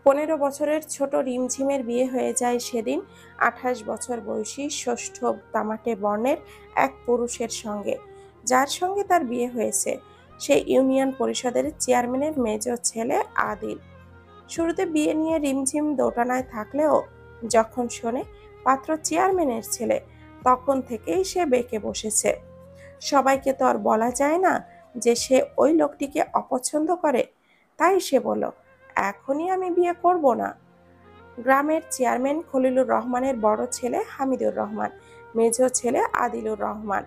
15 বছরের ছোট রিমঝিমের বিয়ে হয়ে যায় সেদিন 28 বছর বয়সী ষষ্ঠ তামাটে বর্ণের এক পুরুষের সঙ্গে, যার সঙ্গে তার বিয়ে হয়েছে সেই ইউনিয়ন পরিষদের চেয়ারম্যানের মেজ ছেলে আদিল। শুরুতে বিয়ে নিয়ে রিমঝিম দোটানায় থাকলেও যখন শোনে পাত্র চেয়ারম্যানের ছেলে, তখন থেকেই সে বেঁকে বসেছে। সবাইকে তো আর বলা যায় না যে সে ওই লোকটিকে অপছন্দ করে, তাই সে বলল, এখনই আমি বিয়ে করব না। গ্রামের চেয়ারম্যান খলিলুর রহমানের বড় ছেলে হামিদুর রহমান, মেজ ছেলে আদিলুর রহমান,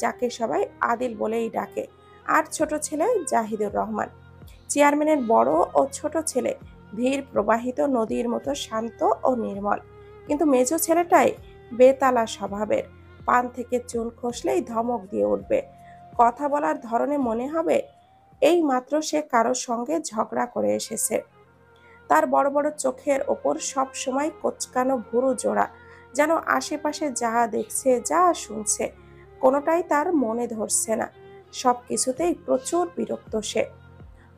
যাকে সবাই আদিল বলেই ডাকে, আর ছোট ছেলে জাহিদুর রহমান। চেয়ারম্যানের বড় ও ছোট ছেলে ধীর প্রবাহিত নদীর মতো শান্ত ও নির্মল, কিন্তু মেজ ছেলেটাই বেতালা স্বভাবের। পান থেকে চুন খসলেই ধমক দিয়ে উঠবে। কথা বলার ধরনে মনে হবে এই মাত্র সে কারোর সঙ্গে ঝগড়া করে এসেছে। তার বড় বড় চোখের ওপর সব সময় কোঁচকানো ভুরু জোড়া, যেন আশেপাশে যা দেখছে যা শুনছে কোনোটাই তার মনে ধরছে না। সব কিছুতেই প্রচুর বিরক্ত সে।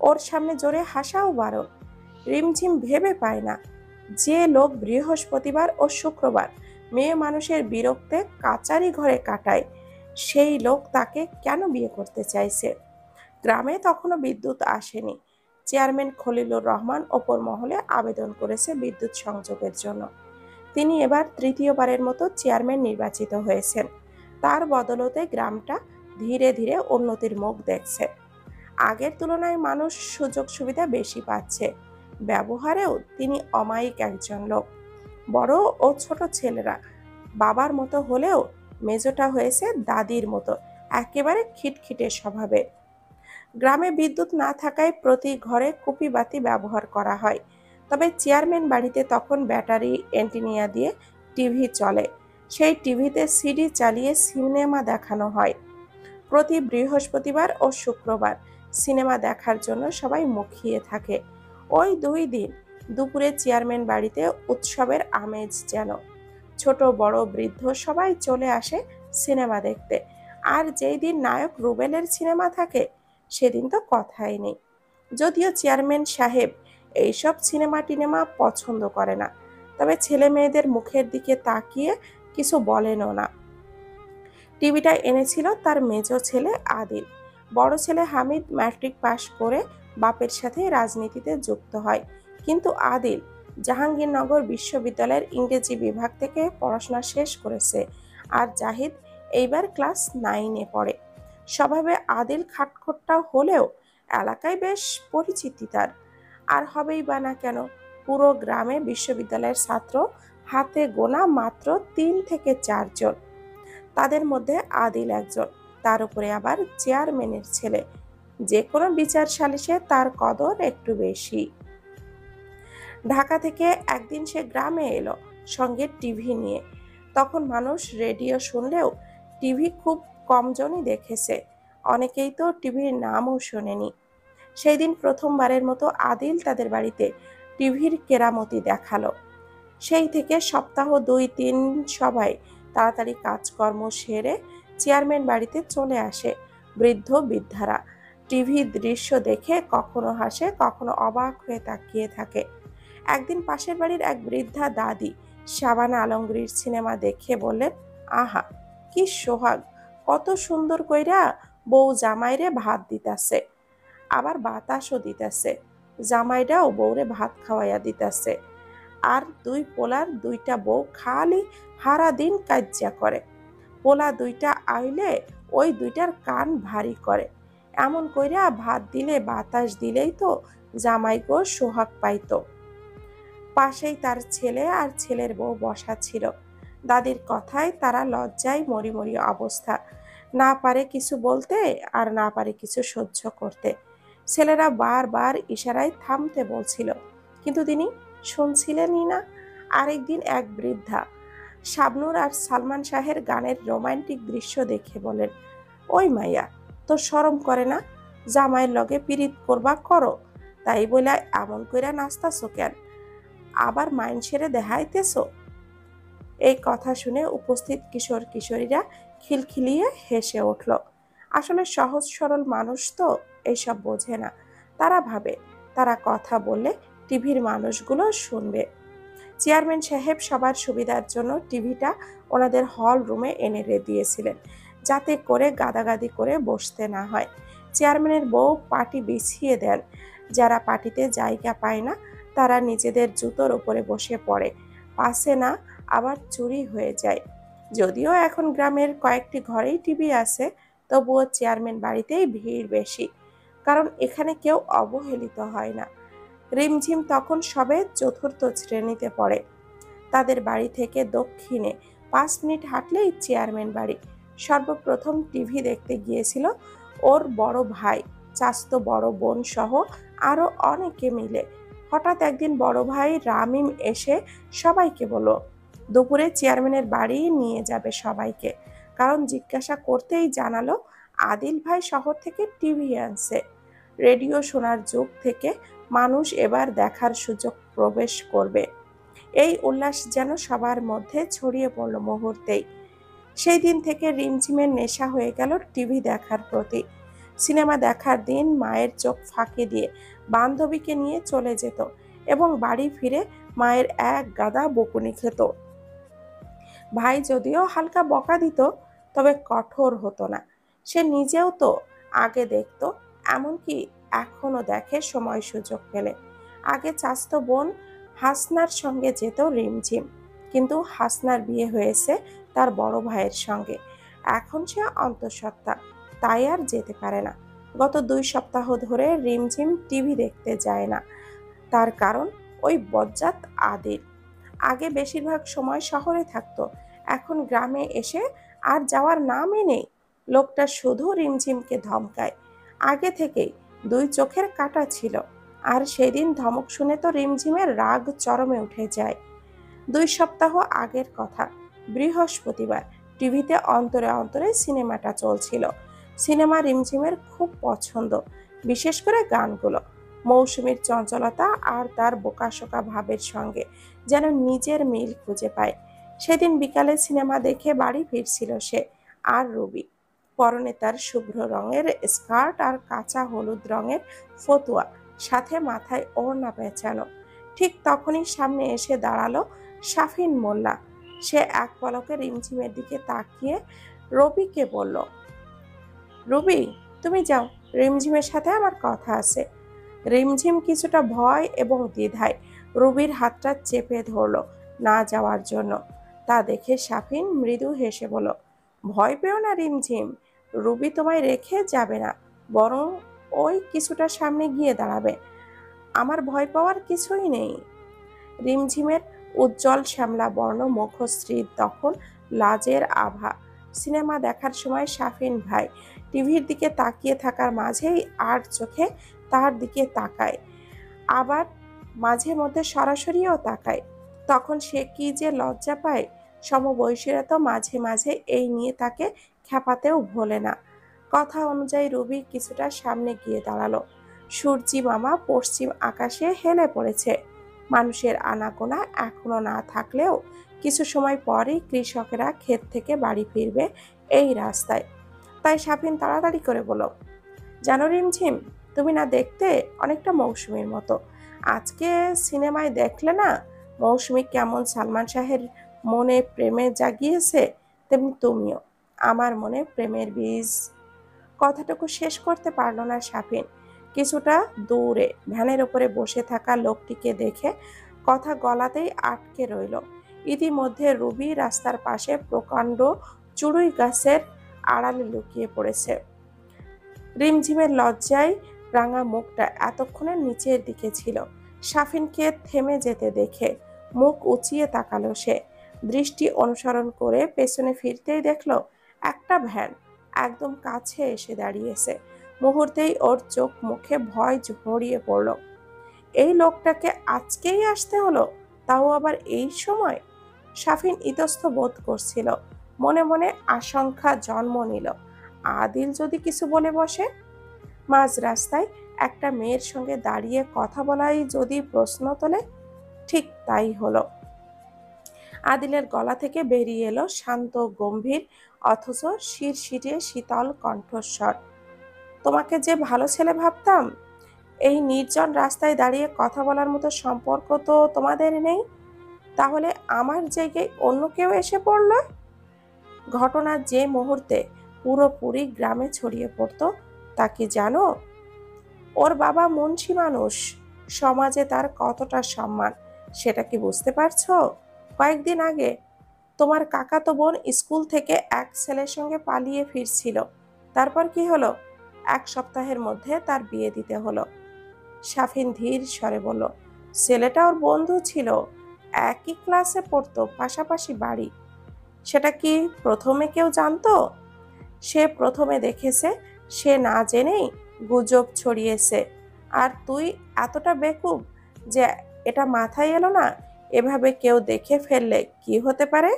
ওর সামনে জোরে হাসাও বারণ। রিমঝিম ভেবে পায় না, যে লোক বৃহস্পতিবার ও শুক্রবার মেয়ে মানুষের বিরক্তে কাচারি ঘরে কাটায়, সেই লোক তাকে কেন বিয়ে করতে চাইছে। গ্রামে তখনও বিদ্যুৎ আসেনি। চেয়ারম্যান খলিলুর রহমান ওপর মহলে আবেদন করেছে বিদ্যুৎ সংযোগের জন্য। তিনি এবার তৃতীয়বারের মতো চেয়ারম্যান নির্বাচিত হয়েছেন। তার বদলতে গ্রামটা ধীরে ধীরে উন্নতির মুখ দেখছে। আগের তুলনায় মানুষ সুযোগ সুবিধা বেশি পাচ্ছে। ব্যবহারেও তিনি অমায়িক একজন লোক। বড় ও ছোট ছেলেরা বাবার মতো হলেও মেজোটা হয়েছে দাদির মতো, একেবারে খিটখিটে স্বভাবের। গ্রামে বিদ্যুৎ না থাকায় প্রতি ঘরে কুপি বাতি ব্যবহার করা হয়। তবে চেয়ারম্যান বাড়িতে তখন ব্যাটারি অ্যান্টেনা দিয়ে টিভি চলে। সেই টিভিতে সিডি চালিয়ে সিনেমা দেখানো হয়। প্রতি বৃহস্পতিবার ও শুক্রবার সিনেমা দেখার জন্য সবাই মুখিয়ে থাকে। ওই 2 দিন দুপুরে চেয়ারম্যান বাড়িতে উৎসবের আমেজ যেন। ছোট বড় বৃদ্ধ সবাই চলে আসে সিনেমা দেখতে। আর যেই দিন নায়ক রুবেলের সিনেমা থাকে সেদিন তো কথাই নেই। যদিও চেয়ারম্যান সাহেব এইসব সিনেমা টিনেমা পছন্দ করে না, তবে ছেলে মেয়েদের মুখের দিকে তাকিয়ে কিছু বলেনও না। টিভিটা এনেছিল তার মেজ ছেলে আদিল। বড় ছেলে হামিদ ম্যাট্রিক পাশ করে বাপের সাথে রাজনীতিতে যুক্ত হয়, কিন্তু আদিল জাহাঙ্গীরনগর বিশ্ববিদ্যালয়ের ইংরেজি বিভাগ থেকে পড়াশোনা শেষ করেছে। আর জাহিদ এইবার ক্লাস 9-এ পড়ে। স্বভাবে আদিল খাটখোট্টা হলেও এলাকায় বেশ পরিচিতি তার। আর হবেই বা না কেন, পুরো গ্রামে বিশ্ববিদ্যালয়ের ছাত্র হাতে গোনা মাত্র 3 থেকে 4 জন। তাদের মধ্যে আদিল একজন, তার উপরে আবার চেয়ারম্যানের ছেলে। যে কোনো বিচার সালিশে তার কদর একটু বেশি। ঢাকা থেকে একদিন সে গ্রামে এলো সঙ্গে টিভি নিয়ে। তখন মানুষ রেডিও শুনলেও টিভি খুব কমজনই দেখেছে, অনেকেই তো টিভির নামও শোনেনি। সেই দিন প্রথমবারের মতো আদিল তাদের বাড়িতে টিভির কেরামতি দেখালো। সেই থেকে সপ্তাহ 2-3 সবাই তাড়াতাড়ি কাজকর্ম সেরে চেয়ারম্যান বাড়িতে চলে আসে। বৃদ্ধ বৃদ্ধারা টিভির দৃশ্য দেখে কখনো হাসে, কখনো অবাক হয়ে তাকিয়ে থাকে। একদিন পাশের বাড়ির এক বৃদ্ধা দাদি শাবানা আলমগীর সিনেমা দেখে বললেন, আহা কি সোহাগ, কত সুন্দর কইরা বউ জামাইরে ভাত দিতাছে, আবার বাতাসও দিতাছে, জামাইটাও বউরে ভাত খাওয়াইয়া দিতাছে। আর 2 পোলার 2টা বউ খালি হারা দিন কাজ্জা করে। পোলা 2টা আইলে ওই 2টার কান ভারী করে। এমন কইরা ভাত দিলে বাতাস দিলেই তো জামাই গো সোহাগ পাইতো। পাশেই তার ছেলে আর ছেলের বউ বসা ছিল। দাদির কথায় তারা লজ্জায় মরি মরি অবস্থা। না পারে কিছু বলতে, আর না পারে কিছু সহ্য করতে। ছেলেরা বারবার ইশারায় থামতে বলছিল, কিন্তু তিনি শুনছিলেনই না। আরেকদিন এক বৃদ্ধা শাবনূর আর সালমান শাহের গানের রোমান্টিক দৃশ্য দেখে বলেন, ওই মাইয়া, তোর শরম করে না? জামাইয়ের লগে পিরিত করবা করো, তাই বলে এমন কইরা নাচতাছো কেন? আবার মাইনষেরে দেখাইতেছো? এই কথা শুনে উপস্থিত কিশোর কিশোরীরা খিলখিলিয়ে হেসে উঠল। আসলে সহজ সরল মানুষ তো এইসব বোঝে না। তারা ভাবে তারা কথা বললে টিভির মানুষগুলো শুনবে। চেয়ারম্যান সাহেব সবার সুবিধার জন্য টিভিটা ওনাদের হল রুমে এনে দিয়েছিলেন, যাতে করে গাদাগাদি করে বসতে না হয়। চেয়ারম্যানের বউ পাটি বিছিয়ে দেন। যারা পাটিতে জায়গা পায় না তারা নিজেদের জুতোর উপরে বসে পড়ে, পাশে না আবার চুরি হয়ে যায়। যদিও এখন গ্রামের কয়েকটি ঘরেই টিভি আছে, তবুও চেয়ারম্যান বাড়িতেই ভিড় বেশি, কারণ এখানে কেউ অবহেলিত হয় না। রিমঝিম তখন সবে চতুর্থ শ্রেণীতে পড়ে। তাদের বাড়ি থেকে দক্ষিণে 5 মিনিট হাঁটলেই চেয়ারম্যান বাড়ি। সর্বপ্রথম টিভি দেখতে গিয়েছিল ওর বড় ভাই, চাচাতো বড় বোন সহ আরো অনেকে মিলে। হঠাৎ একদিন বড় ভাই রামিম এসে সবাইকে বলল, দুপুরে চেয়ারম্যানের বাড়ি নিয়ে যাবে সবাইকে। কারণ জিজ্ঞাসা করতেই জানালো আদিল ভাই শহর থেকে টিভি আনছে। রেডিও শোনার যুগ থেকে মানুষ এবার দেখার সুযোগ প্রবেশ করবে। এই উল্লাস যেন সবার মধ্যে ছড়িয়ে পড়ল মুহূর্তেই। সেই দিন থেকে রিমঝিমের নেশা হয়ে গেল টিভি দেখার প্রতি। সিনেমা দেখার দিন মায়ের চোখ ফাঁকি দিয়ে বান্ধবীকে নিয়ে চলে যেত এবং বাড়ি ফিরে মায়ের এক গাদা বকুনি খেত। ভাই যদিও হালকা বকা দিত, তবে কঠোর হতো না। সে নিজেও তো আগে দেখতো, এমনকি এখনো দেখে সময় সুযোগ পেলে। আগে চাচাতো বোন হাসনার সঙ্গে যেত রিমঝিম, কিন্তু হাসনার বিয়ে হয়েছে তার বড় ভাইয়ের সঙ্গে। এখন সে অন্তঃসত্ত্বা, তাই আর যেতে পারে না। গত 2 সপ্তাহ ধরে রিমঝিম টিভি দেখতে যায় না। তার কারণ ওই বজ্জাত আদিল। আগে বেশিরভাগ সময় শহরে থাকতো, এখন গ্রামে এসে আর যাওয়ার নামই নেই। লোকটা শুধু রিমঝিমকে ধমকায়। আগে থেকেই 2 চোখের কাটা ছিল, আর সেদিন ধমক শুনে তো রিমঝিমের রাগ চরমে উঠে যায়। 2 সপ্তাহ আগের কথা, বৃহস্পতিবার টিভিতে অন্তরে অন্তরে সিনেমাটা চলছিল। সিনেমা রিমঝিমের খুব পছন্দ, বিশেষ করে গানগুলো। মৌসুমীর চঞ্চলতা আর তার বোকাশোকা ভাবের সঙ্গে যেন নিজের মিল খুঁজে পায়। সেদিন বিকালে সিনেমা দেখে বাড়ি ফিরছিল সে আর রুবি। পরনে তার শুভ্র রঙের স্কার্ট আর কাঁচা হলুদ রঙের ফতুয়া, সাথে মাথায় ওড়না পেঁচানো। ঠিক তখনই সামনে এসে দাঁড়ালো শাফিন মোল্লা। সে এক পলকে রিমঝিমের দিকে তাকিয়ে রবিকে বলল, রুবি, তুমি যাও, রিমঝিমের সাথে আমার কথা আছে। রিমঝিম কিছুটা ভয় এবং দ্বিধায় রুবির হাতটা চেপে ধরল না যাওয়ার জন্য। তা দেখে শাফিন মৃদু হেসে বলল, ভয় পেও না রিমঝিম, রুবি তোমায় রেখে যাবে না, বরং ওই কিছুটা সামনে গিয়ে দাঁড়াবে। আমার ভয় পাওয়ার কিছুই নেই। রিমঝিমের উজ্জ্বল শ্যামলা বর্ণ মুখশ্রীর তখন লাজের আভা। সিনেমা দেখার সময় শাফিন ভাই টিভির দিকে তাকিয়ে থাকার মাঝেই আর চোখে তার দিকে তাকায়, আবার মাঝে মধ্যে সরাসরিও তাকায়। তখন সে কি যে লজ্জা পায়। সমবয়সীরা তো মাঝে মাঝে এই নিয়ে তাকে খেপাতেও ভোলে না। কথা অনুযায়ী রুবি কিছুটা সামনে গিয়ে দাঁড়ালো। সূর্যি মামা পশ্চিম আকাশে হেলে পড়েছে। মানুষের আনাগোনা এখনো না থাকলেও কিছু সময় পরেই কৃষকেরা ক্ষেত থেকে বাড়ি ফিরবে এই রাস্তায়। তাই শাফিন তাড়াতাড়ি করে বলল, জানো রিমঝিম, তুমি না দেখতে অনেকটা মৌসুমীর মতো। আজকে সিনেমায় দেখলে না মৌসুমী কেমন সালমান শাহের মনে প্রেমে জাগিয়েছে, তেমনি তুমিও আমার মনে প্রেমের বীজ। কথাটুকু শেষ করতে পারল না শাফিন। কিছুটা দূরে ভ্যানের উপরে বসে থাকা লোকটিকে দেখে কথা গলাতেই আটকে রইল। ইতিমধ্যে রুবি রাস্তার পাশে প্রকাণ্ড চুড়ুই গাছের আড়ালে লুকিয়ে পড়েছে। রিমঝিমের লজ্জায় রাঙা মুখটা এতক্ষণে নিচের দিকে ছিল। শাফিনকে থেমে যেতে দেখে মুখ উঁচিয়ে তাকালো সে। দৃষ্টি অনুসরণ করে পেছনে ফিরতেই দেখলো একটা ভ্যান একদম কাছে এসে দাঁড়িয়েছে। মুহূর্তেই ওর চোখ মুখে ভয় ঝরিয়ে পড়ল। এই লোকটাকে আজকেই আসতে হলো, তাও আবার এই সময়। শাফিন ইতস্ত বোধ করছিল, মনে মনে আশঙ্কা জন্ম নিল, আদিল যদি কিছু বলে বসে। মাঝ রাস্তায় একটা মেয়ের সঙ্গে দাঁড়িয়ে কথা বলাই যদি প্রশ্ন তোলে। ঠিক তাই হলো। আদিলের গলা থেকে বেরিয়ে এলো শান্ত গম্ভীর অথচ শিরশিরে শীতল কণ্ঠস্বর, তোমাকে যে ভালো ছেলে ভাবতাম, এই নির্জন রাস্তায় দাঁড়িয়ে কথা বলার মতো সম্পর্ক তো তোমাদের নেই, তাহলে আমার জায়গায় অন্য কেউ এসে পড়ল। ঘটনা যে মুহূর্তে পুরোপুরি গ্রামে ছড়িয়ে পড়তো তা কি জানো? ওর বাবা মুন্সি মানুষ, সমাজে তার কতটা সম্মান সেটা কি বুঝতে পারছো? কয়েকদিন আগে তোমার কাকাতো বোন স্কুল থেকে এক ছেলের সঙ্গে পালিয়ে ফিরছিল। তারপর কি হলো? 1 সপ্তাহের মধ্যে তার বিয়ে দিতে হলো। সাফিন ধীর স্বরে বলল, ছেলেটা ওর বন্ধু ছিল, একই ক্লাসে পড়তো, পাশাপাশি বাড়ি। সেটা কি প্রথমে কেউ জানতো? সে প্রথমে দেখেছে, সে না জেনেই গুজব ছড়িয়েছে। আর তুই এতটা বেকুব যে এটা মাথায় এলো না এভাবে কেউ দেখে ফেললে কি হতে পারে?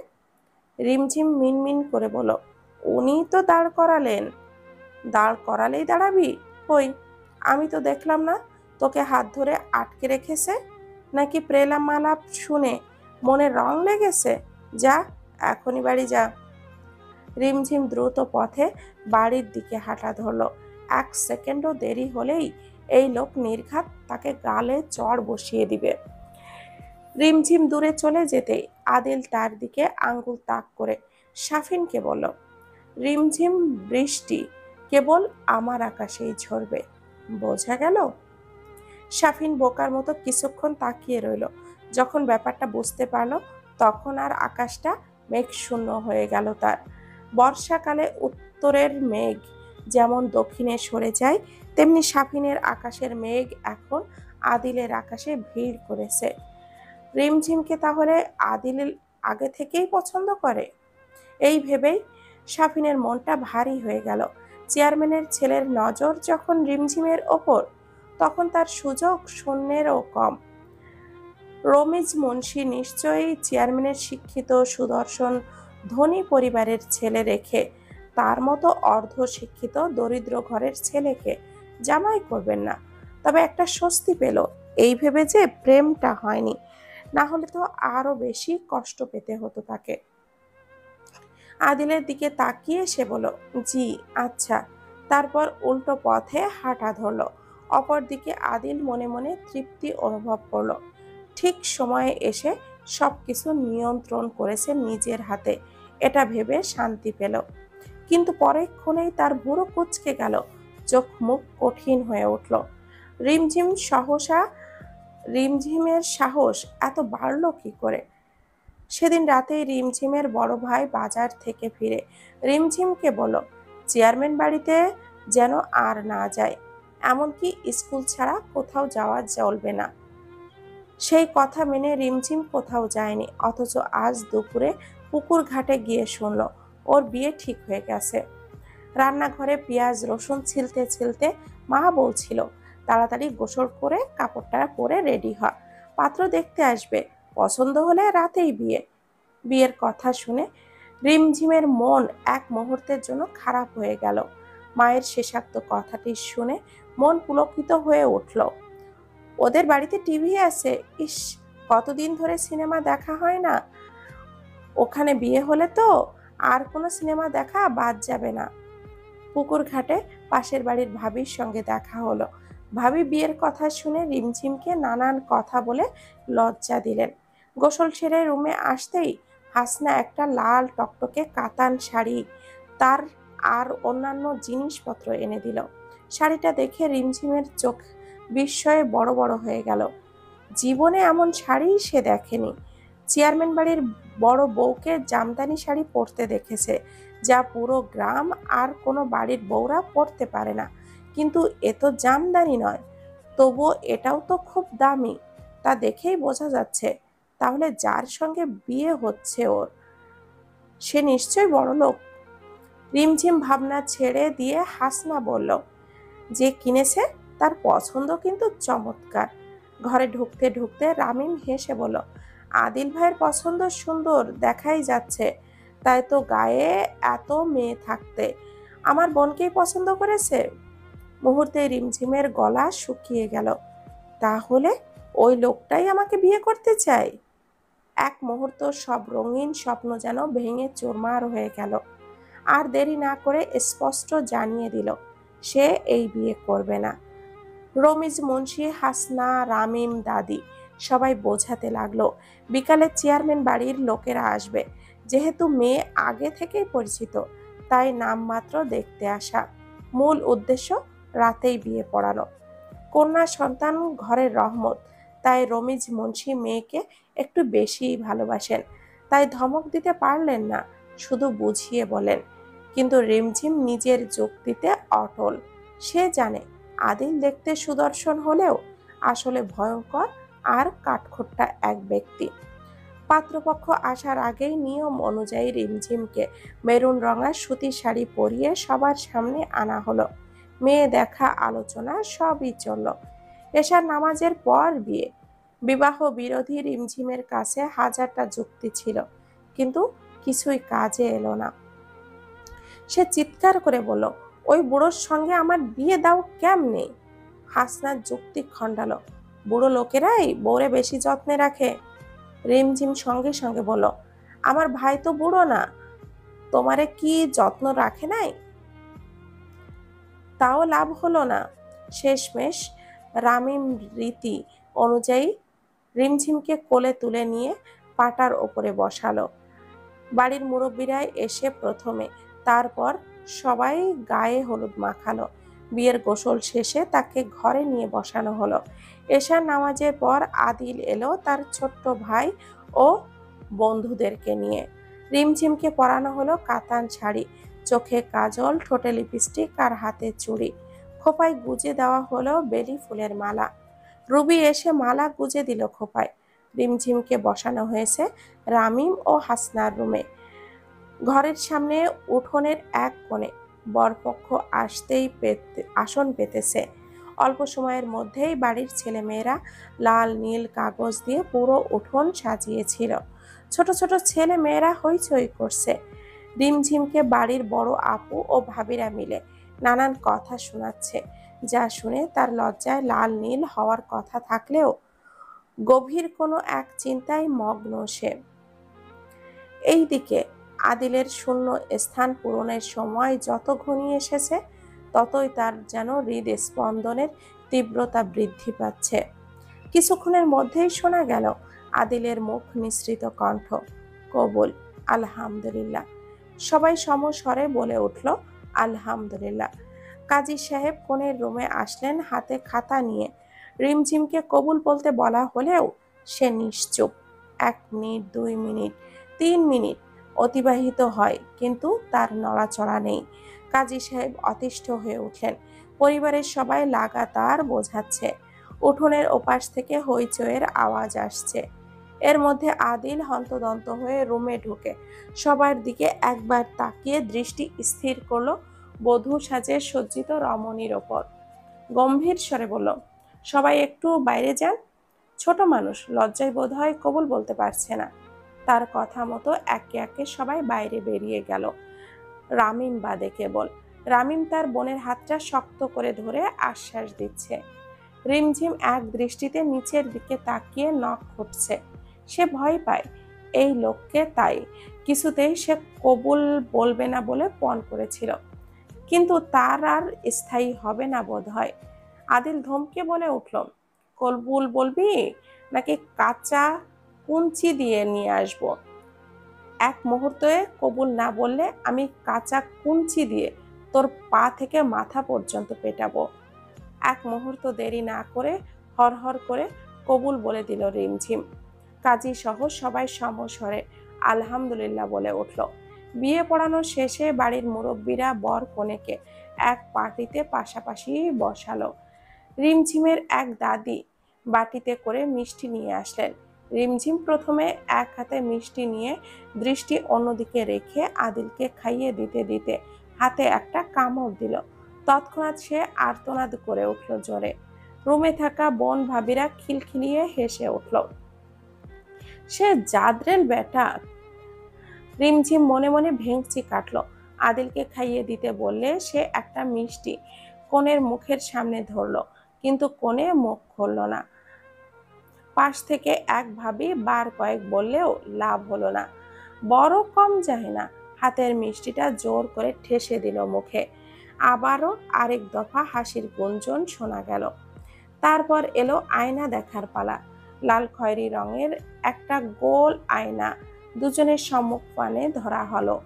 রিমঝিম মিনমিন করে বলল, উনি তো দাঁড় করালেন। দাঁড় করালেই দাঁড়াবি? কই, আমি তো দেখলাম না। তোকে হাত ধরে আটকে রেখেছে নাকি প্রেলাম মালাপ শুনে মনে রং লেগেছে? যা, এখনই বাড়ি যা। রিমঝিম দ্রুত পথে বাড়ির দিকে হাঁটা ধরল। 1 সেকেন্ডও দেরি হলেই এই লোক নির্ঘাত তাকে গালে চড় বসিয়ে দিবে। রিমঝিম দূরে চলে যেতেই আদিল তার দিকে আঙ্গুল তাক করে সাফিনকে বলল, রিমঝিম বৃষ্টি কেবল আমার আকাশেই ঝরবে, বোঝা গেল? সাফিন বোকার মতো কিছুক্ষণ তাকিয়ে রইল। যখন ব্যাপারটা বুঝতে পারল তখন আর আকাশটা মেঘশূন্য হয়ে গেল তার। বর্ষাকালে উত্তরের মেঘ যেমন দক্ষিণে সরে যায়, তেমনি সাফিনের আকাশের মেঘ এখন আদিলের আকাশে ভিড় করেছে। রিমঝিমকে তাহলে আদিল আগে থেকেই পছন্দ করে? এই ভেবেই সাফিনের মনটা ভারী হয়ে গেল। চেয়ারম্যানের ছেলের নজর যখন রিমঝিমের ওপর, তখন তার সুযোগ শূন্যেরও কম। রমিজ মুন্সি নিশ্চয়ই চেয়ারম্যানের শিক্ষিত সুদর্শন ধনী পরিবারের ছেলে রেখে তার মতো অর্ধ শিক্ষিত দরিদ্র ঘরের ছেলেকে জামাই করবেন না। তবে একটা স্বস্তি পেল এই ভেবে যে প্রেমটা হয়নি, না হলে তো আরো বেশি কষ্ট পেতে হতো তাকে। আদিলের দিকে তাকিয়ে সে বলল, জি আচ্ছা। তারপর উল্টো পথে হাঁটা ধরল। অপরদিকে আদিল মনে মনে তৃপ্তি অনুভব করল। ঠিক সময়ে এসে সবকিছু নিয়ন্ত্রণ করেছে নিজের হাতে, এটা ভেবে শান্তি পেল। কিন্তু পরেক্ষণেই তার ভুরু কুঁচকে গেল, চোখ মুখ কঠিন হয়ে উঠল। রিমঝিম সহসা রিমঝিমের সাহস এত বাড়ল কি করে? সেদিন রাতেই রিমঝিমের বড় ভাই বাজার থেকে ফিরে রিমঝিমকে বলল, চেয়ারম্যান বাড়িতে যেন আর না যায়, এমনকি স্কুল ছাড়া কোথাও যাওয়া চলবে না। সেই কথা মেনে রিমঝিম কোথাও যায়নি, অথচ আজ দুপুরে পুকুর ঘাটে গিয়ে শুনল ওর বিয়ে ঠিক হয়ে গেছে। রান্নাঘরে পেঁয়াজ রসুন ছিলতে ছিলতে মা বলছিল, তাড়াতাড়ি গোসল করে কাপড়টা পরে রেডি হ, পাত্র দেখতে আসবে, পছন্দ হলে রাতেই বিয়ে। বিয়ের কথা শুনে রিমঝিমের মন এক মুহূর্তের জন্য খারাপ হয়ে গেল। মায়ের শেষাক্ত কথাটি শুনে মন পুলকিত হয়ে উঠল। ওদের বাড়িতে টিভি আছে, ইস, কতদিন ধরে সিনেমা দেখা হয় না। ওখানে বিয়ে হলে তো আর কোনো সিনেমা দেখা বাদ যাবে না। পুকুর ঘাটে পাশের বাড়ির ভাবির সঙ্গে দেখা হলো। ভাবি বিয়ের কথা শুনে রিমঝিমকে নানান কথা বলে লজ্জা দিলেন। গোসল সেরে রুমে আসতেই হাসনা একটা লাল টকটকে কাতান শাড়ি তার আর অন্যান্য জিনিসপত্র এনে দিল। শাড়িটা দেখে রিমঝিমের চোখ বিস্ময়ে বড় বড় হয়ে গেল। জীবনে এমন শাড়ি সে দেখেনি। চেয়ারম্যান বাড়ির বড় বউকে জামদানি শাড়ি পরতে দেখেছে, যা পুরো গ্রাম আর কোনো বাড়ির বউরা পরতে পারে না। কিন্তু এ তো জামদানি নয়, তবুও এটাও তো খুব দামি, তা দেখেই বোঝা যাচ্ছে। তাহলে যার সঙ্গে বিয়ে হচ্ছে ওর, সে নিশ্চয় বড়লোক। রিমঝিম ভাবনা ছেড়ে দিয়ে হাসনা বলল, যে কিনেছে তার পছন্দ কিন্তু চমৎকার। ঘরে ঢুকতে ঢুকতে রামিম হেসে বলল, আদিল ভাইয়ের পছন্দ সুন্দর দেখাই যাচ্ছে, তাই তো গায়ে এত মেয়ে থাকতে আমার বোনকেই পছন্দ করেছে। মুহূর্তে রিমঝিমের গলা শুকিয়ে গেল। তাহলে ওই লোকটাই আমাকে বিয়ে করতে চায়? এক মুহূর্ত সব রঙিন স্বপ্ন যেন ভেঙে চুরমার হয়ে গেল। আর দেরি না করে স্পষ্ট জানিয়ে দিল, সে এই বিয়ে করবে না। রমিজ, মুন্সি, হাসনা, রামিম, দাদি সবাই বোঝাতে লাগলো বিকালে চেয়ারম্যান বাড়ির লোকেরা আসবে। যেহেতু মেয়ে আগে থেকেই পরিচিত, তাই নামমাত্র দেখতে আসা, মূল উদ্দেশ্য রাতেই বিয়ে পড়ানো। কন্যা সন্তান ঘরের রহমত, তাই রমিজ মুন্সি মেয়েকে একটু বেশিই ভালোবাসেন। তাই ধমক দিতে পারলেন না, শুধু বুঝিয়ে বলেন। কিন্তু রিমঝিম নিজের যুক্তিতে অটল। সে জানে আদিল দেখতে সুদর্শন হলেও আসলে ভয়ঙ্কর আর কাঠখোট্টা এক ব্যক্তি। পাত্রপক্ষ আসার আগেই নিয়ম অনুযায়ী রিমঝিমকে মেরুন রঙা সুতির শাড়ি পরিয়ে সবার সামনে আনা হলো। মেয়ে দেখা, আলোচনা সবই চলল। এশার নামাজের পর বিয়ে। বিবাহ বিরোধী রিমঝিমের কাছে হাজারটা যুক্তি ছিল, কিন্তু কিছুই কাজে এলো না। সে চিৎকার করে বলল, ওই বুড়োর সঙ্গে আমার বিয়ে দাও কেমনে? হাসনার যুক্তি খণ্ডালো, বুড়ো লোকেরাই বউরে বেশি যত্নে রাখে। রিমঝিম সঙ্গে সঙ্গে বলল, আমার ভাই তো বুড়ো না, তোমারে কি যত্ন রাখে নাই? তাও লাভ হলো না। শেষমেশ রামিম রীতি অনুযায়ী রিমঝিমকে কোলে তুলে নিয়ে পাটার ওপরে বসালো। বাড়ির মুরব্বীরাই এসে প্রথমে, তারপর সবাই গায়ে হলুদ মাখালো। বিয়ের গোসল শেষে তাকে ঘরে নিয়ে বসানো হলো। এশার নামাজের পর আদিল এলো তার ছোট্ট ভাই ও বন্ধুদেরকে নিয়ে। রিমঝিমকে পরানো হলো কাতান শাড়ি, চোখে কাজল, ঠোঁটে লিপস্টিক আর হাতে চুড়ি। খোপায় গুজে দেওয়া হলো বেলি ফুলের মালা। রুবি এসে মালা গুজে দিল খোপায়। রিমঝিমকে বসানো হয়েছে রামিম ও হাসনার রুমে। ঘরের সামনে উঠোনের এক কোণে বরপক্ষ আসতেই আসন পেতেছে। অল্প সময়ের মধ্যেই বাড়ির ছেলেমেয়েরা লাল নীল কাগজ দিয়ে পুরো উঠোন সাজিয়েছিল। ছোট ছোট ছেলে মেয়েরা হইচই করছে। রিমঝিমকে বাড়ির বড় আপু ও ভাবিরা মিলে নানান কথা শোনাচ্ছে, যা শুনে তার লজ্জায় লাল নীল হওয়ার কথা থাকলেও গভীর কোনো এক চিন্তায় মগ্ন সে। এইদিকে আদিলের শূন্য স্থান পূরণের সময় যত ঘনিয়ে এসেছে, ততই তার যেন হৃদস্পন্দনের তীব্রতা বৃদ্ধি পাচ্ছে। কিছুক্ষণের মধ্যেই শোনা গেল আদিলের মুখ নিঃসৃত কণ্ঠ, কবুল, আলহামদুলিল্লাহ। সবাই সমস্বরে বলে উঠল, আলহামদুলিল্লাহ। কাজী সাহেব কোণের রুমে আসলেন হাতে খাতা নিয়ে। রিমঝিমকে কবুল বলতে বলা হলেও সে নিশ্চুপ। 1 মিনিট, 2 মিনিট, 3 মিনিট অতিবাহিত হয়, কিন্তু তার নড়াচড়া নেই। কাজী সাহেব অতিষ্ঠ হয়ে উঠলেন। পরিবারের সবাই লাগাতার বোঝাচ্ছে। উঠোনের ওপাশ থেকে হইচইয়ের আওয়াজ আসছে। এর মধ্যে আদিল হন্তদন্ত হয়ে রুমে ঢুকে সবার দিকে একবার তাকিয়ে দৃষ্টি স্থির করলো বধূ সাজে সজ্জিত রমণীর ওপর। গম্ভীর স্বরে বলল, সবাই একটু বাইরে যান। ছোট মানুষ, লজ্জায় বোধহয় কবুল বলতে পারছে না। তার কথা মতো একে একে সবাই বাইরে বেরিয়ে গেল, রামিম বাদে কেবল। রামিম তার বোনের হাতটা শক্ত করে ধরে আশ্বাস দিচ্ছে। রিমঝিম এক দৃষ্টিতে নিচের দিকে তাকিয়ে নখ খুঁটছে। সে ভয় পায় এই লোককে, তাই কিছুতেই সে কবুল বলবে না বলে পণ করেছিল, কিন্তু তার আর স্থায়ী হবে না বোধ হয়। আদিল ধমকে বলে উঠল, কবুল বলবি নাকি কাঁচা কুঞ্চি দিয়ে নিয়ে আসবো? এক মুহূর্তে কবুল না বললে আমি কাঁচা কুঞ্চি দিয়ে তোর পা থেকে মাথা পর্যন্ত পেটাবো। এক মুহূর্ত দেরি না করে হরহর করে কবুল বলে দিল রিমঝিম। কাজী সহ সবাই সমস্বরে আলহামদুলিল্লাহ বলে উঠল। বিয়ে পড়ানো শেষে বাড়ির মুরব্বীরা বর কনেকে এক পার্টিতে পাশাপাশি বসালো। রিমঝিমের এক দাদি বাটিতে করে মিষ্টি নিয়ে আসলেন। রিমঝিম প্রথমে এক হাতে মিষ্টি নিয়ে দৃষ্টি অন্যদিকে রেখে আদিলকে খাইয়ে দিতে দিতে হাতে একটা কামড় দিল। তৎক্ষণাৎ সে আর্তনাদ করে উঠল জোরে। রুমে থাকা বোন ভাবিরা খিলখিলিয়ে হেসে উঠল। সে জাদরেল বেটা। রিমঝিম মনে মনে ভেঙচি কাটল। আদিলকে খাইয়ে দিতে বললে সে একটা মিষ্টি কনের মুখের সামনে ধরল, কিন্তু কনে মুখ খুলল না। পাশ থেকে এক ভাবি বার কয়েক বললেও লাভ হলো না। বড় কম যায় না, হাতের মিষ্টিটা জোর করে ঠেসে দিল মুখে। আবারও আরেক দফা হাসির গুঞ্জন শোনা গেল। তারপর এলো আয়না দেখার পালা। লাল খয়েরি রঙের একটা গোল আয়না দুজনের সম্মুখপানে ধরা হলো।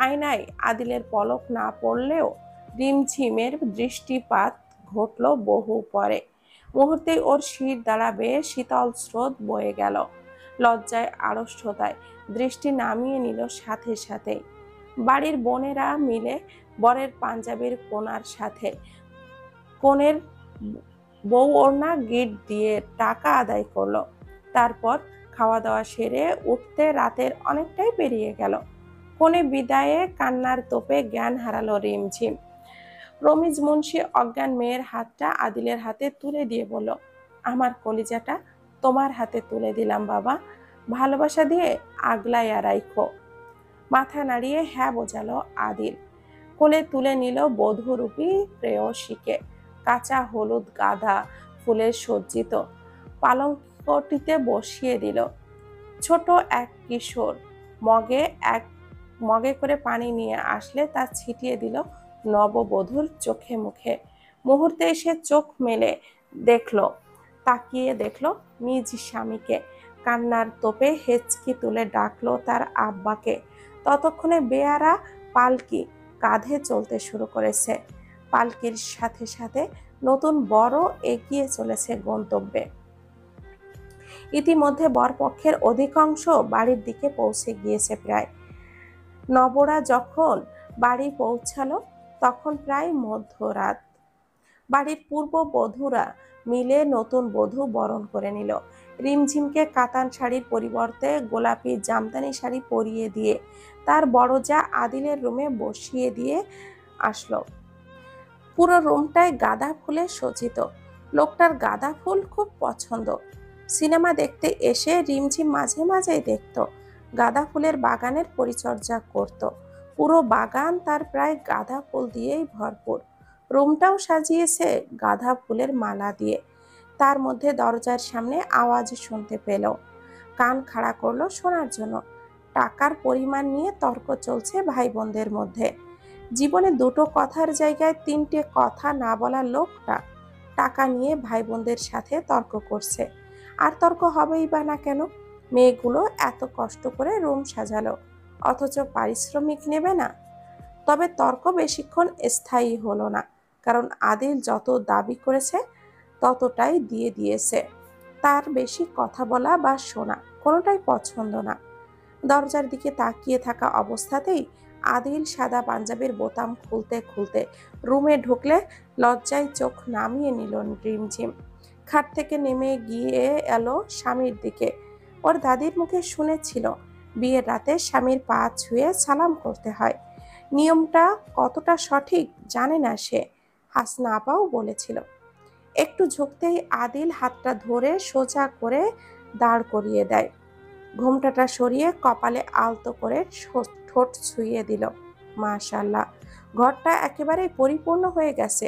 আয়নায় আদিলের পলক না পড়লেও রিমঝিমের দৃষ্টিপাত ঘটল বহু পরে। মুহূর্তেই ওর শির দ্বারা বেয়ে শীতল স্রোত বয়ে গেল। লজ্জায় আড়ষ্টতায় দৃষ্টি নামিয়ে নিল সাথে সাথেই। বাড়ির বোনেরা মিলে বরের পাঞ্জাবির কোনার সাথে কনের বউ ওড়না গিট দিয়ে টাকা আদায় করলো। তারপর খাওয়া দাওয়া সেরে উঠতে রাতের অনেকটাই পেরিয়ে গেল। কনে বিদায়ে কান্নার তোপে জ্ঞান হারালো রিমঝিম। রমিজ মুন্সি অজ্ঞান মেয়ের হাতটা আদিলের হাতে তুলে দিয়ে বলল, আমার কলিজাটা তোমার হাতে তুলে দিলাম বাবা, ভালোবাসা দিয়ে আগলাইয়া রাইখো। মাথা নাড়িয়ে হ্যাঁ বোঝালো আদিল। কোলে তুলে নিল বধূরূপী প্রেয়সীকে। কাঁচা হলুদ গাঁদা ফুলে সজ্জিত পালঙ্কটিতে বসিয়ে দিল। ছোট এক কিশোর মগে করে পানি নিয়ে আসলে তা ছিটিয়ে দিল নববধূর চোখে মুখে। মুহূর্তে এসে চোখ মেলে তাকিয়ে দেখলো নিজ স্বামীকে। কান্নার তোপে হেঁচকি তুলে ডাকলো তার আব্বাকে। ততক্ষণে বেয়ারা পালকি কাঁধে চলতে শুরু করেছে। পালকির সাথে সাথে নতুন বরও এগিয়ে চলেছে গন্তব্যে। ইতিমধ্যে বরপক্ষের অধিকাংশ বাড়ির দিকে পৌঁছে গিয়েছে প্রায়। নবরা যখন বাড়ি পৌঁছালো তখন প্রায় মধ্যরাত। বাড়ির পূর্ব বধূরা মিলে নতুন বধূ বরণ করে নিল। রিমঝিমকে কাতান শাড়ির পরিবর্তে গোলাপি জামদানি শাড়ি পরিয়ে দিয়ে তার বড় যা আদিলের রুমে বসিয়ে দিয়ে আসলো। পুরো রুমটায় গাঁদা ফুলে সজ্জিত। লোকটার গাঁদা ফুল খুব পছন্দ। সিনেমা দেখতে এসে রিমঝিম মাঝে মাঝেই দেখত। গাঁদা ফুলের বাগানের পরিচর্যা করত। পুরো বাগান তার প্রায় গাঁদা ফুল দিয়েই ভরপুর। রুমটাও সাজিয়েছে গাঁদা ফুলের মালা দিয়ে। তার মধ্যে দরজার সামনে আওয়াজ শুনতে পেল। কান খাড়া করলো শোনার জন্য। টাকার পরিমাণ নিয়ে তর্ক চলছে ভাই বোনদের মধ্যে। জীবনে দুটো কথার জায়গায় তিনটে কথা না বলা লোকটা টাকা নিয়ে ভাই বোনদের সাথে তর্ক করছে। আর তর্ক হবেই বা না কেন? মেয়েগুলো এত কষ্ট করে রুম সাজালো, অথচ পারিশ্রমিক নেবে না। তবে তর্ক বেশিক্ষণ স্থায়ী হলো না, কারণ আদিল যত দাবি করেছে ততটাই দিয়ে দিয়েছে। তার বেশি কথা বলা বা শোনা কোনোটাই পছন্দ না। দরজার দিকে তাকিয়ে থাকা অবস্থাতেই আদিল সাদা পাঞ্জাবির বোতাম খুলতে খুলতে রুমে ঢুকলে লজ্জায় চোখ নামিয়ে নিল রিমঝিম। খাট থেকে নেমে গিয়ে এলো স্বামীর দিকে। ওর দাদির মুখে শুনেছিল বিয়ের রাতে স্বামীর পা ছুঁয়ে সালাম করতে হয়। নিয়মটা কতটা সঠিক জানে না সে, হাসনা আপাও বলেছিল। একটু ঝুঁকতেই আদিল হাতটা ধরে সোজা করে দাঁড় করিয়ে দেয়। ঘোমটাটা সরিয়ে কপালে আলতো করে ঠোঁট ছুঁয়ে দিল। মাশাআল্লাহ, ঘরটা একেবারেই পরিপূর্ণ হয়ে গেছে,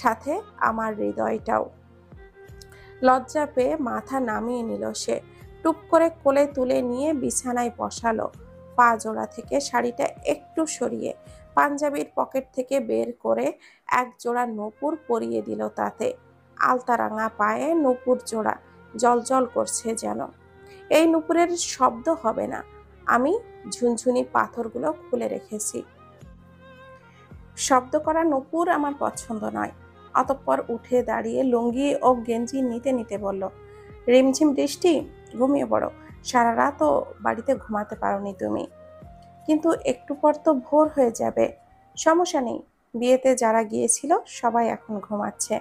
সাথে আমার হৃদয়টাও। লজ্জা পেয়ে মাথা নামিয়ে নিল সে। টুপ করে কোলে তুলে নিয়ে বিছানায় বসালো। পা জোড়া থেকে শাড়িটা একটু সরিয়ে পাঞ্জাবির পকেট থেকে বের করে এক জোড়া নূপুর পরিয়ে দিল তাতে। আলতারাঙা পায়ে নূপুর জোড়া জলজল করছে যেন। এই নূপুরের শব্দ হবে না, আমি ঝুনঝুনি পাথরগুলো খুলে রেখেছি। শব্দ করা নূপুর আমার পছন্দ নয়। অতঃপর উঠে দাঁড়িয়ে লুঙ্গি ও গেঞ্জি নিতে নিতে বলল, রিমঝিম বৃষ্টি, ঘুমিয়ে পড়ো। সারা রাতও বাড়িতে ঘুমাতে পারোনি তুমি। কিন্তু একটু পর তো ভোর হয়ে যাবে। সমস্যা নেই, বিয়েতে যারা গিয়েছিল সবাই এখন ঘুমাচ্ছে।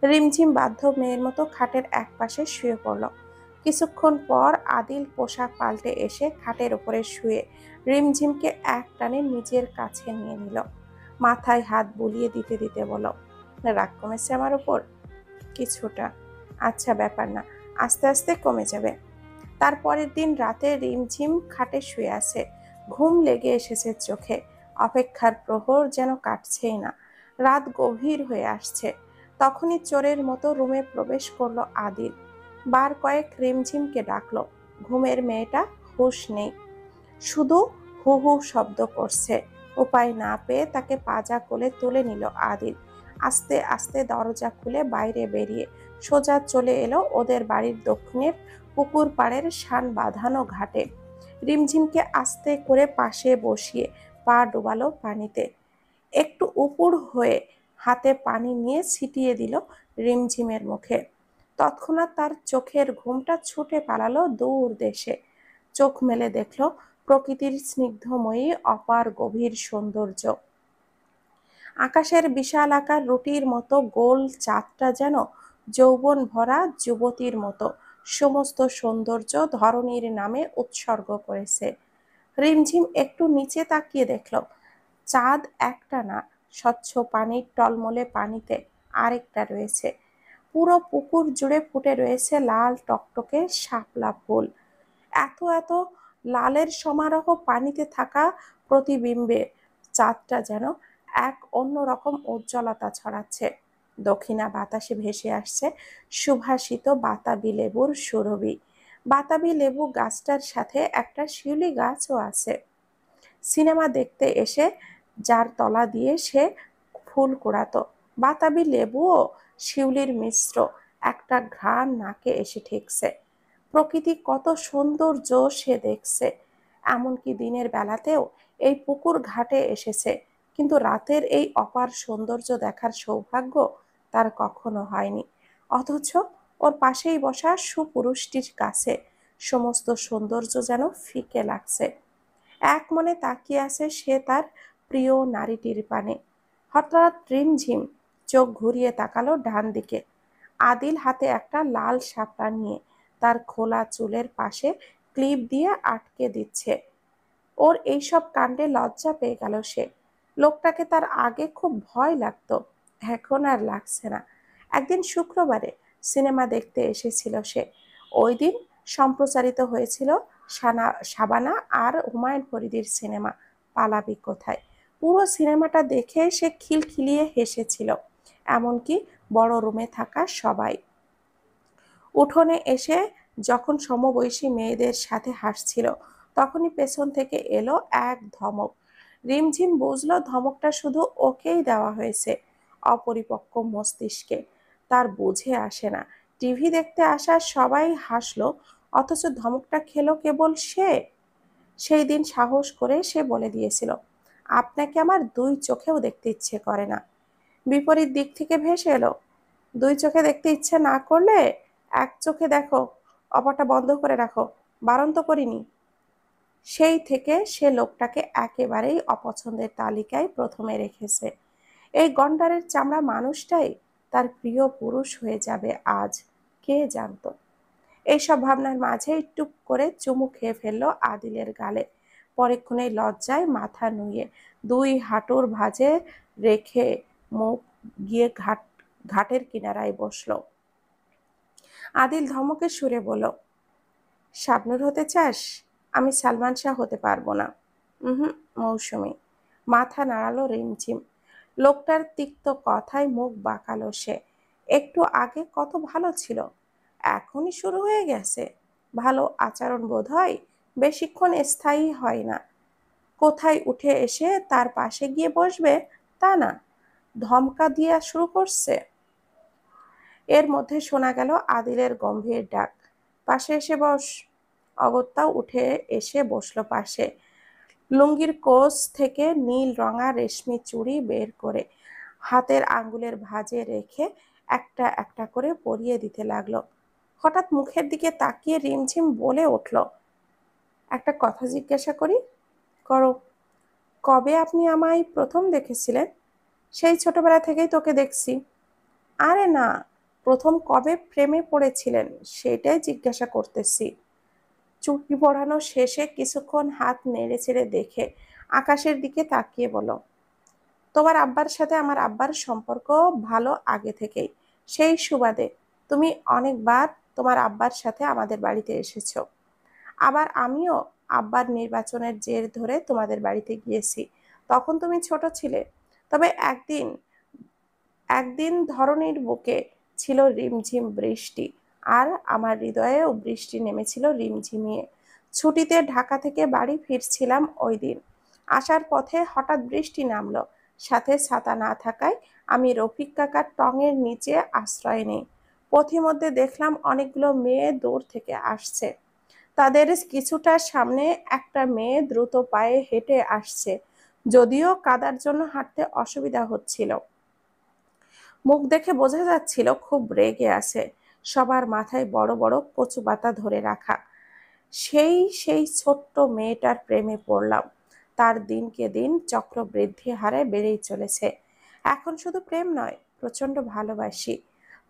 রিমঝিম বাধ্য মেয়ের মতো খাটের এক পাশে শুয়ে পড়ল। কিছুক্ষণ পর আদিল পোশাক পাল্টে এসে খাটের উপরে শুয়ে রিমঝিমকে এক টানে নিজের কাছে নিয়ে নিল। মাথায় হাত বুলিয়ে দিতে দিতে বলল, রাগ কমেছে আমার উপর? কিছুটা। আচ্ছা, ব্যাপার না, আস্তে আস্তে কমে যাবে। তারপরের দিন রাতে রিমঝিম খাটে শুয়ে আছে। ঘুম লেগে এসেছে চোখে। অপেক্ষার প্রহর যেন কাটছেই না। রাত গভীর হয়ে আসছে। তখনই চোরের মতো রুমে প্রবেশ করলো আদিল। বার কয়েক রিমঝিমকে ডাকলো। ঘুমের মেয়েটা হুঁশ নেই, শুধু হু হু শব্দ করছে। উপায় না পেয়ে তাকে পাজা কোলে তুলে নিল আদিল। আস্তে আস্তে দরজা খুলে বাইরে বেরিয়ে সোজা চলে এলো ওদের বাড়ির দক্ষিণের পুকুর পাড়ের শান বাঁধানো ঘাটে। রিমঝিমকে আস্তে করে পাশে বসিয়ে পা ডোবালো পানিতে। একটু উপুর হয়ে হাতে পানি নিয়ে ছিটিয়ে দিল রিমঝিমের মুখে। তৎক্ষণাৎ তার চোখের ঘুমটা ছুটে পালালো দূর দেশে। চোখ মেলে দেখল প্রকৃতির স্নিগ্ধময়ী অপার গভীর সৌন্দর্য। আকাশের বিশালাকার রুটির মতো গোল চাঁদটা যেন যৌবন ভরা যুবতীর মতো সমস্ত সৌন্দর্য ধরণীর নামে উৎসর্গ করেছে। রিমঝিম একটু নিচে তাকিয়ে দেখল চাঁদ একটা না, স্বচ্ছ পানির টলমলে পানিতে আরেকটা রয়েছে। পুরো পুকুর জুড়ে ফুটে রয়েছে লাল টকটকে শাপলা ফুল। এত এত লালের সমারোহ পানিতে থাকা প্রতিবিম্বে চাঁদটা যেন এক অন্যরকম উজ্জ্বলতা ছড়াচ্ছে। দক্ষিণা বাতাসে ভেসে আসছে সুভাষিত বাতাবি লেবুর সুরভি। বাতাবি লেবু গাছটার সাথে একটা শিউলি গাছও আছে। সিনেমা দেখতে এসে যার তলা দিয়ে সে ফুল কুড়াতো, বাতাবি লেবুও শিউলির মিশ্র একটা ঘ্রাণ নাকে এসে ঠেকছে। প্রকৃতি কত সৌন্দর্য সে দেখছে। এমনকি দিনের বেলাতেও এই পুকুর ঘাটে এসেছে, কিন্তু রাতের এই অপার সৌন্দর্য দেখার সৌভাগ্য তার কখনো হয়নি। অথচ ওর পাশেই বসা সুপুরুষটির কাছে সমস্ত সৌন্দর্য যেন ফিকে লাগছে। এক মনে তাকিয়ে আছে সে তার প্রিয় নারীটির পানে। হঠাৎ রিমঝিম চোখ ঘুরিয়ে তাকালো ডান দিকে। আদিল হাতে একটা লাল শাপলা নিয়ে তার খোলা চুলের পাশে ক্লিপ দিয়ে আটকে দিচ্ছে। ওর এইসব কাণ্ডে লজ্জা পেয়ে গেল সে। লোকটাকে তার আগে খুব ভয় লাগতো, এখন আর লাগছে না। একদিন শুক্রবারে সিনেমা দেখতে এসেছিল সে। ওই দিন সম্প্রচারিত হয়েছিল শাবানা আর হুমায়ুন ফরিদির সিনেমা পালাবি কোথায়। পুরো সিনেমাটা দেখে সে খিলখিলিয়ে হেসেছিল, এমনকি বড় রুমে থাকা সবাই। উঠোনে এসে যখন সমবয়সী মেয়েদের সাথে হাসছিল, তখনই পেছন থেকে এলো এক ধমক। রিমঝিম বুঝলো ধমকটা শুধু ওকেই দেওয়া হয়েছে, অপরিপক্ক মস্তিষ্কে। তার বুঝে আসে না, টিভি দেখতে আসা সবাই হাসলো, অথচ ধমকটা খেলো কেবল সে। সেই দিন সাহস করে সে বলে দিয়েছিল, আপনাকে আমার দুই চোখেও দেখতে ইচ্ছে করে না। বিপরীত দিক থেকে ভেসে এলো, দুই চোখে দেখতে ইচ্ছে না করলে এক চোখে দেখো, অপরটা বন্ধ করে রাখো, বারণ তো করিনি। সেই থেকে সে লোকটাকে একেবারেই অপছন্দের তালিকায় প্রথমে রেখেছে। এই গন্ডারের চামড়া মানুষটাই তার প্রিয় পুরুষ হয়ে যাবে আজ, কে জানতো। এইসব ভাবনার মাঝেই টুপ করে চুমু খেয়ে ফেললো আদিলের গালে। পরেক্ষণেই লজ্জায় মাথা নুয়ে দুই হাঁটুর ভাঁজে রেখে মুখ গিয়ে ঘাটের কিনারায় বসলো। আদিল ধমকের সুরে বলল, শাবনূর হতে চাস? আমি সালমান শাহ হতে পারবো না। হুম, মৌসুমী। মাথা নাড়ালো রিমঝিম। লোকটার তিক্ত কথায় মুখ বাঁকালো সে। একটু আগে কত ভালো ছিল, এখনই শুরু হয়ে গেছে। ভালো আচরণ বোধ হয় বেশিক্ষণ স্থায়ী হয় না। কোথায় উঠে এসে তার পাশে গিয়ে বসবে তা না, ধমকা দিয়া শুরু করছে। এর মধ্যে শোনা গেল আদিলের গম্ভীর ডাক, পাশে এসে বস। অগত্যাও উঠে এসে বসলো পাশে। লুঙ্গির কোষ থেকে নীল রঙা রেশমি চুড়ি বের করে হাতের আঙ্গুলের ভাঁজে রেখে একটা একটা করে পরিয়ে দিতে লাগলো। হঠাৎ মুখের দিকে তাকিয়ে রিমঝিম বলে উঠল, একটা কথা জিজ্ঞাসা করি? করো। কবে আপনি আমায় প্রথম দেখেছিলেন? সেই ছোটবেলা থেকেই তোকে দেখছি। আরে না, প্রথম কবে প্রেমে পড়েছিলেন সেটাই জিজ্ঞাসা করতেছি। চুড়ি পরানো শেষে কিছুক্ষণ হাত নেড়ে চেড়ে দেখে আকাশের দিকে তাকিয়ে বলো, তোমার আব্বার সাথে আমার আব্বার সম্পর্ক ভালো আগে থেকেই। সেই সুবাদে তুমি অনেকবার তোমার আব্বার সাথে আমাদের বাড়িতে এসেছো। আবার আমিও আব্বার নির্বাচনের জের ধরে তোমাদের বাড়িতে গিয়েছি। তখন তুমি ছোট ছিলে। তবে একদিন একদিন ধরণীর বুকে ছিল রিমঝিম বৃষ্টি, আর আমার হৃদয়েও বৃষ্টি নেমেছিল রিমঝিমিয়ে। ছুটিতে ঢাকা থেকে বাড়ি ফিরছিলাম ওই দিন। আসার পথে হঠাৎ বৃষ্টি নামলো। সাথে ছাতা না থাকায় আমি রফিক কাকার টঙের নিচে আশ্রয় নেই। পথিমধ্যে দেখলাম অনেকগুলো মেয়ে দূর থেকে আসছে। তাদের কিছুটা সামনে একটা মেয়ে দ্রুত পায়ে হেঁটে আসছে, যদিও কাদার জন্য হাঁটতে অসুবিধা হচ্ছিল। মুখ দেখে বোঝা যাচ্ছিল খুব রেগে আছে। সবার মাথায় বড় বড় কচু পাতা ধরে রাখা। সেই ছোট্ট মেয়েটার প্রেমে পড়লাম। তার দিনকে দিন চক্রবৃদ্ধি হারে বেড়েই চলেছে। এখন শুধু প্রেম নয়, প্রচন্ড ভালোবাসি।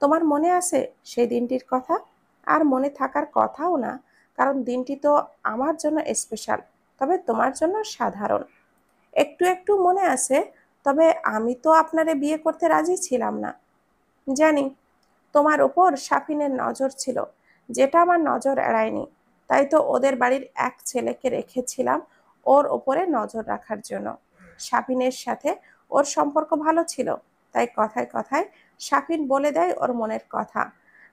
তোমার মনে আছে সেই দিনটির কথা? আর মনে থাকার কথাও না, কারণ দিনটি তো আমার জন্য স্পেশাল, তবে তোমার জন্য সাধারণ। একটু একটু মনে আছে, তবে আমি তো আপনারে বিয়ে করতে রাজি ছিলাম না। জানি তোমার ওপর সাফিনের নজর ছিল, যেটা আমার নজর এড়ায়নি। তাই তো ওদের বাড়ির এক ছেলেকে রেখেছিলাম ওর ওপরে নজর রাখার জন্য। সাফিনের সাথে ওর সম্পর্ক ভালো ছিল, তাই কথায় কথায় সাফিন বলে দেয় ওর মনের কথা।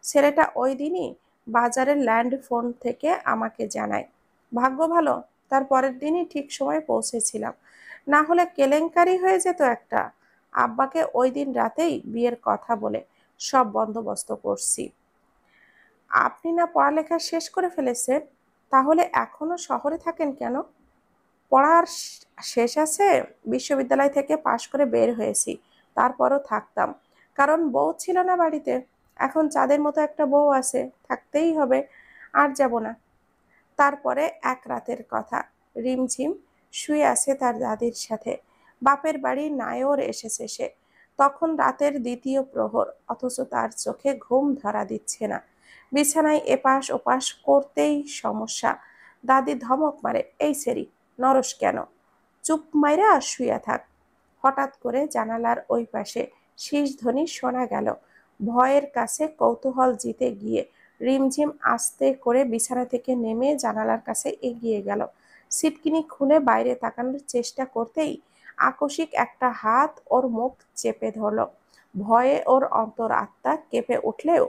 ছেলেটা ওই দিনই বাজারের ল্যান্ড ফোন থেকে আমাকে জানায়। ভাগ্য ভালো, তার পরের দিনই ঠিক সময়ে পৌঁছেছিলাম, না হলে কেলেঙ্কারি হয়ে যেত একটা। আব্বাকে ওই দিন রাতেই বিয়ের কথা বলে সব বন্দোবস্ত করছি। আপনি না পড়ালেখা শেষ করে ফেলেছেন, তাহলে এখনো শহরে থাকেন কেন? পড়ার শেষ আছে, বিশ্ববিদ্যালয় থেকে পাশ করে বের হয়েছি, তারপরও থাকতাম, কারণ বউ ছিল না বাড়িতে। এখন চাঁদের মতো একটা বউ আছে, থাকতেই হবে। আর যাব না। তারপরে এক রাতের কথা, রিমঝিম শুয়ে আছে তার দাদির সাথে। বাপের বাড়ি নায়র এসেছে সে। তখন রাতের দ্বিতীয় প্রহর, অথচ তার চোখে ঘুম ধরা দিচ্ছে না। বিছানায় এপাশ ওপাশ করতেই সমস্যা। দাদি ধমক মারে, এই সেরি, নরস কেন? চুপ মাইরা শুয়ে থাক। হঠাৎ করে জানালার ওই পাশে শীষধ্বনি শোনা গেল। ভয়ের কাছে কৌতূহল জিতে গিয়ে রিমঝিম আস্তে করে বিছানা থেকে নেমে জানালার কাছে এগিয়ে গেল। সিটকিনি খুলে বাইরে তাকানোর চেষ্টা করতেই আকস্মিক একটা হাত ওর মুখ চেপে ধরল। ভয়ে ওর অন্তরাত্মা কেঁপে উঠলেও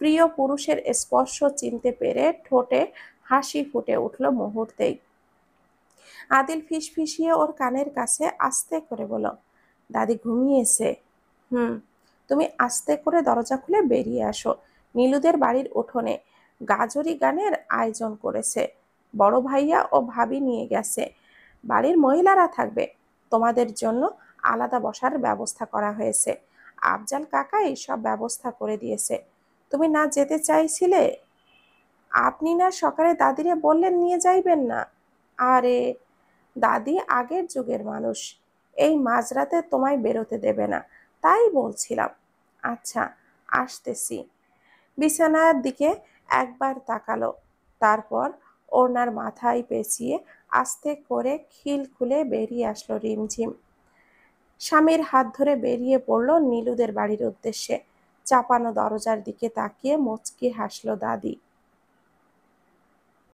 প্রিয় পুরুষের স্পর্শ চিনতে পেরে ঠোঁটে হাসি ফুটে উঠল মুহূর্তেই। আদিল ফিসফিসিয়ে ওর কানের কাছে আস্তে করে বলল, দাদি ঘুমিয়েছে। হুম। তুমি আস্তে করে দরজা খুলে বেরিয়ে আসো। নীলুদের বাড়ির উঠোনে গাজরি গানের আয়োজন করেছে। বড় ভাইয়া ও ভাবি নিয়ে গেছে। বাড়ির মহিলারা থাকবে। তোমাদের জন্য আলাদা বসার ব্যবস্থা করা হয়েছে। আফজাল কাকাই সব ব্যবস্থা করে দিয়েছে। তুমি না যেতে চাইছিলে? আপনি না সকালে দাদিরে বললেন নিয়ে যাইবেন না? আরে, দাদি আগের যুগের মানুষ, এই মাঝরাতে তোমায় বেরোতে দেবে না, তাই বলছিলাম। আচ্ছা, আসতেছি। বিছানার দিকে একবার তাকালো, তারপর ওড়নার মাথায় পেঁচিয়ে আস্তে করে খিল খুলে বেরিয়ে আসলো রিমঝিম। স্বামীর হাত ধরে বেরিয়ে পড়ল নীলুদের বাড়ির উদ্দেশ্যে। চাপানো দরজার দিকে তাকিয়ে মুচকি হাসল দাদি।